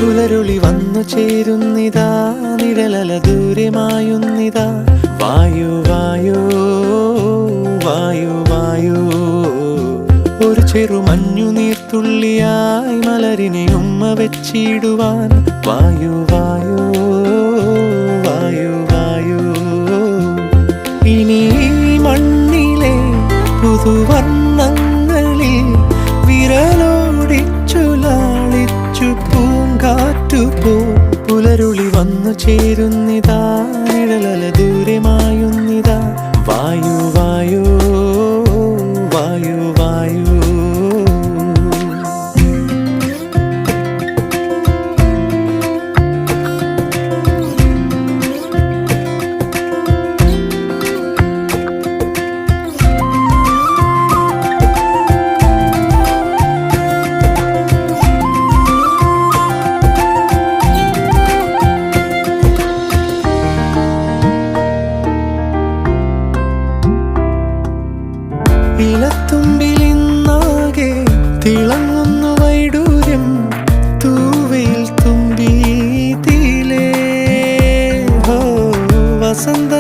പുലരുളി വന്നു ചേരുന്നിതാ, നിഴലല ദൂരെ മായുന്നിതാ. വായു വായു വായു വായു, ഒരു ചെറു മഞ്ഞു നീർത്തുള്ളിയായി മലരിനെ ഉമ്മ വെച്ചിടുവാൻ. വായു വായു വായു വായു, ഇനി മണ്ണിലെ പുതുവർണ്ണങ്ങളിൽ വിരലോടിച്ചു ലാളിച്ചു പൂങ്കാറ്റുപോ. പുലരുളി വന്നു ചേരുന്നിതാ, നിഴലല ദൂരെ മായുന്നിതാ. വായു വായു വായു വായു. ഇലത്തുമ്പിലിന്നാകെ തിളങ്ങുന്നു വൈഡൂര്യം, തൂവയിൽ തുമ്പി തീലേ. ഹോ വസന്ത